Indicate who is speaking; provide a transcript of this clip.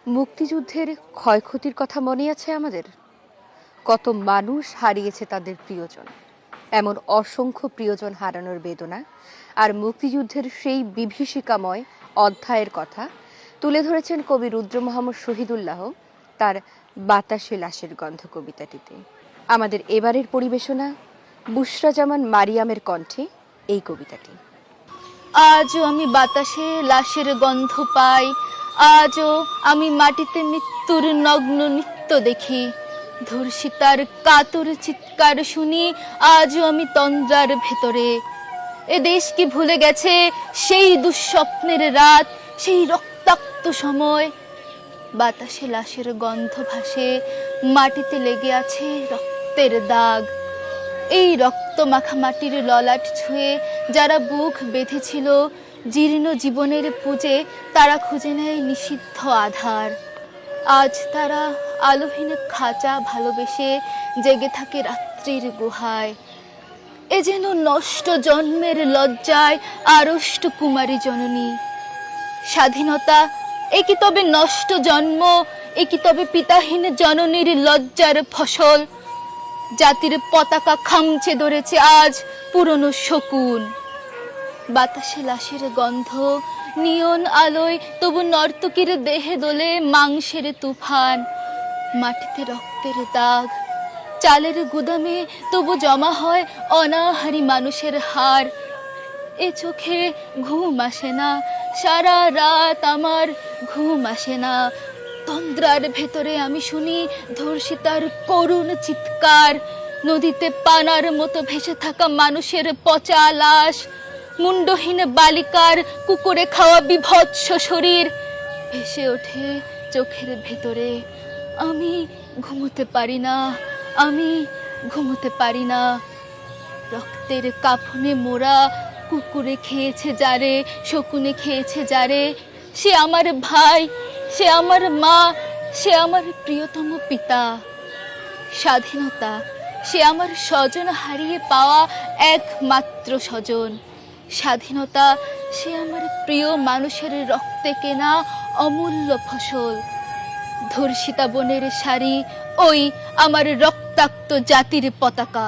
Speaker 1: মুক্তিযুদ্ধের ক্ষয়ক্ষতির কথা মনে আছে আমাদের? কত মানুষ হারিয়েছে তাদের প্রিয়জন, এমন অসংখ্য প্রিয়জন হারানোর বেদনা আর মুক্তিযুদ্ধের সেই বিভীষিকাময় অধ্যায়ের কথা তুলে ধরেছেন কবি রুদ্র মোহাম্মদ শহীদুল্লাহ তার বাতাসে লাশের গন্ধ কবিতাটিতে। আমাদের এবারের পরিবেশনা বুশরা জামান মারিয়ামের কণ্ঠে এই কবিতাটি।
Speaker 2: আজও আমি বাতাসে লাশের গন্ধ পাই, আজও আমি মাটিতে মৃত্যুর নগ্ন নৃত্য দেখি, ধর্ষিতার কাতর চিৎকার শুনি, আজও আমি তন্দ্রার ভেতরে। এ দেশ কি ভুলে গেছে সেই দুঃস্বপ্নের রাত, সেই রক্তাক্ত সময়? বাতাসে লাশের গন্ধ ভাসে, মাটিতে লেগে আছে রক্তের দাগ। এই রক্ত মাখা মাটির ললাট ছুঁয়ে যারা বুক বেঁধেছিল জীর্ণ জীবনের পুজে, তারা খুঁজে নেয় নিষিদ্ধ আধার। আজ তারা আলোহীন খাঁচা ভালোবেসে জেগে থাকে রাত্রির গুহায়। এ যেন নষ্ট জন্মের লজ্জায় আড়ষ্ট কুমারী জননী। স্বাধীনতা এ কি তবে নষ্ট জন্ম? এ কি তবে পিতাহীন জননীর লজ্জার ফসল? জাতির পতাকা খামচে ধরেছে আজ পুরনো শকুন। বাতাসে লাশের গন্ধ, নিয়ন আলোয় তবু নর্তকীর দেহে দোলে মাংসের তুফান। মাটিতে রক্তের দাগ, চালের গুদামে তবু জমা হয় অনাহারী মানুষের হাড়। এ চোখে ঘুম আসে না, সারা রাত আমার ঘুম আসে না। তন্দ্রার ভেতরে আমি শুনি ধর্ষিতার করুণ চিৎকার। নদীতে পানার মতো ভেসে থাকা মানুষের পচা লাশ, মুন্ডহীন বালিকার কুকুরে খাওয়া বিভৎস শরীর ভেসে ওঠে চোখের ভেতরে। আমি ঘুমোতে পারি না, আমি ঘুমোতে পারি না। রক্তের কাফনে মোরা কুকুরে খেয়েছে যারে, শকুনে খেয়েছে যারে, সে আমার ভাই, সে আমার মা, সে আমার প্রিয়তম পিতা। স্বাধীনতা সে আমার স্বজন হারিয়ে পাওয়া একমাত্র স্বজন। স্বাধীনতা সে আমার প্রিয় মানুষের রক্তে কেনা অমূল্য ফসল। ধর্ষিতা বনের শাড়ি, ওই আমার রক্তাক্ত জাতির পতাকা।